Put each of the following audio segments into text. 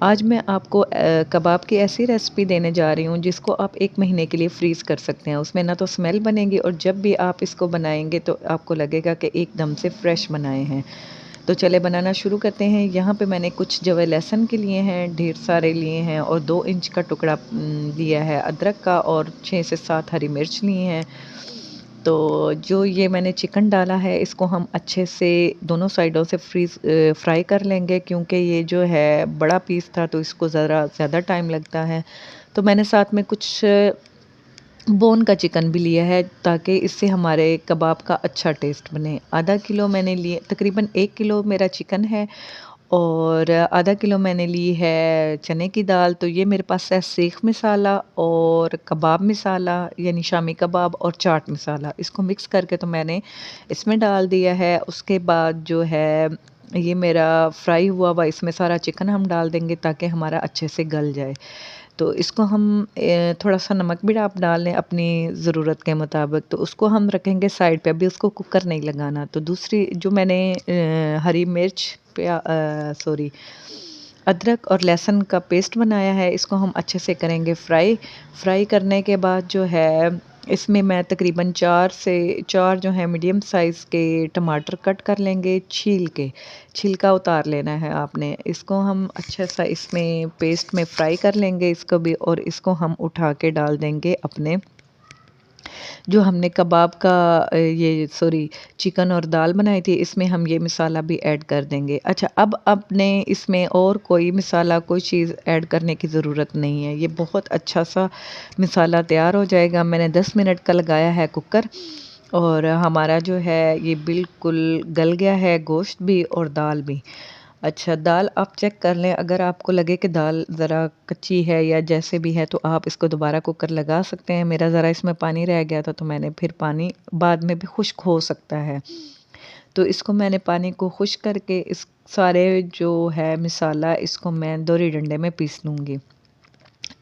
आज मैं आपको कबाब की ऐसी रेसिपी देने जा रही हूँ जिसको आप 1 महीने के लिए फ्रीज़ कर सकते हैं। उसमें ना तो स्मेल बनेगी और जब भी आप इसको बनाएँगे तो आपको लगेगा कि एकदम से फ्रेश बनाए हैं। तो चलिए बनाना शुरू करते हैं। यहाँ पे मैंने कुछ जो है लहसुन के लिए हैं, ढेर सारे लिए हैं और 2 इंच का टुकड़ा लिया है अदरक का और 6 से 7 हरी मिर्च लिए हैं। तो जो ये मैंने चिकन डाला है इसको हम अच्छे से दोनों साइडों से फ्राई कर लेंगे क्योंकि ये जो है बड़ा पीस था तो इसको ज़रा ज़्यादा टाइम लगता है। तो मैंने साथ में कुछ बोन का चिकन भी लिया है ताकि इससे हमारे कबाब का अच्छा टेस्ट बने। आधा किलो मैंने लिए तकरीबन 1 किलो मेरा चिकन है और आधा किलो मैंने ली है चने की दाल। तो ये मेरे पास है सीख मसाला और कबाब मसाला यानी शामी कबाब और चाट मसाला। इसको मिक्स करके तो मैंने इसमें डाल दिया है। उसके बाद जो है ये मेरा फ्राई हुआ इसमें सारा चिकन हम डाल देंगे ताकि हमारा अच्छे से गल जाए। तो इसको हम थोड़ा-सा नमक भी आप डाल लें अपनी ज़रूरत के मुताबिक। तो उसको हम रखेंगे साइड पे, अभी उसको कुकर नहीं लगाना। तो दूसरी जो मैंने हरी मिर्च सॉरी अदरक और लहसुन का पेस्ट बनाया है, इसको हम अच्छे से करेंगे फ्राई। फ्राई करने के बाद जो है इसमें मैं तकरीबन 4 से 4 जो है मीडियम साइज़ के टमाटर कट कर लेंगे छील के। छिलका उतार लेना है आपने। इसको हम अच्छा सा इसमें पेस्ट में फ्राई कर लेंगे इसको भी और इसको हम उठा के डाल देंगे अपने जो हमने कबाब का ये सॉरी चिकन और दाल बनाई थी इसमें हम ये मसाला भी ऐड कर देंगे। अच्छा अब आपने इसमें और कोई मसाला कोई चीज़ ऐड करने की ज़रूरत नहीं है। ये बहुत अच्छा सा मसाला तैयार हो जाएगा। मैंने 10 मिनट का लगाया है कुकर और हमारा जो है ये बिल्कुल गल गया है गोश्त भी और दाल भी। अच्छा दाल आप चेक कर लें अगर आपको लगे कि दाल ज़रा कच्ची है या जैसे भी है तो आप इसको दोबारा कुकर लगा सकते हैं। मेरा ज़रा इसमें पानी रह गया था तो मैंने फिर पानी बाद में भी खुश्क हो सकता है। तो इसको मैंने पानी को खुश्क करके इस सारे जो है मसाला इसको मैं दोहरी डंडे में पीस लूँगी।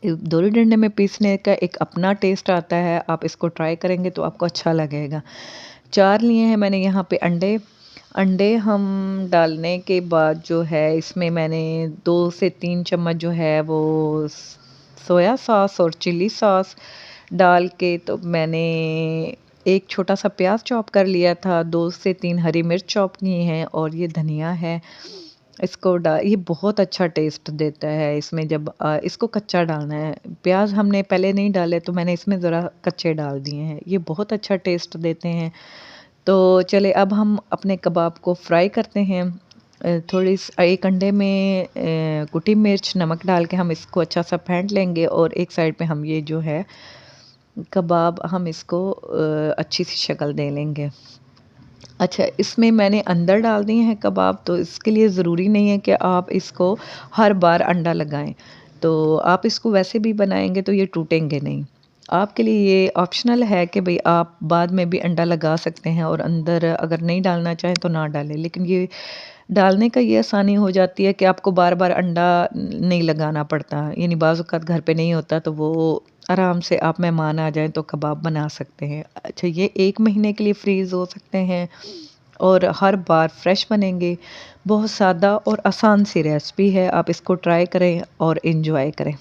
दोहरी डंडे में पीसने का एक अपना टेस्ट आता है। आप इसको ट्राई करेंगे तो आपको अच्छा लगेगा। 4 लिए हैं मैंने यहाँ पे अंडे। अंडे हम डालने के बाद जो है इसमें मैंने 2 से 3 चम्मच जो है वो सोया सॉस और चिली सॉस डाल के तो मैंने एक छोटा-सा प्याज़ चॉप कर लिया था, 2 से 3 हरी मिर्च चॉप की हैं और ये धनिया है। इसको डा ये बहुत अच्छा टेस्ट देता है इसमें जब इसको कच्चा डालना है। प्याज़ हमने पहले नहीं डाले तो मैंने इसमें ज़रा कच्चे डाल दिए हैं। ये बहुत अच्छा टेस्ट देते हैं। तो चलिए अब हम अपने कबाब को फ्राई करते हैं। एक अंडे में कुटी मिर्च, नमक डाल के हम इसको अच्छा-सा फेंट लेंगे और एक साइड पे हम ये जो है कबाब हम इसको अच्छी सी शक्ल दे लेंगे। अच्छा इसमें मैंने अंदर डाल दिए हैं कबाब तो इसके लिए ज़रूरी नहीं है कि आप इसको हर बार अंडा लगाएँ। तो आप इसको वैसे भी बनाएँगे तो ये टूटेंगे नहीं। आपके लिए ये ऑप्शनल है कि भई आप बाद में भी अंडा लगा सकते हैं और अंदर अगर नहीं डालना चाहें तो ना डालें। लेकिन ये डालने का ये आसानी हो जाती है कि आपको बार-बार अंडा नहीं लगाना पड़ता। यानी बाज़ औक़ात घर पे नहीं होता तो वो आराम से आप मेहमान आ जाएँ तो कबाब बना सकते हैं। अच्छा ये 1 महीने के लिए फ्रीज़ हो सकते हैं और हर बार फ्रेश बनेंगे। बहुत सादा और आसान सी रेसिपी है। आप इसको ट्राई करें और एन्जॉय करें।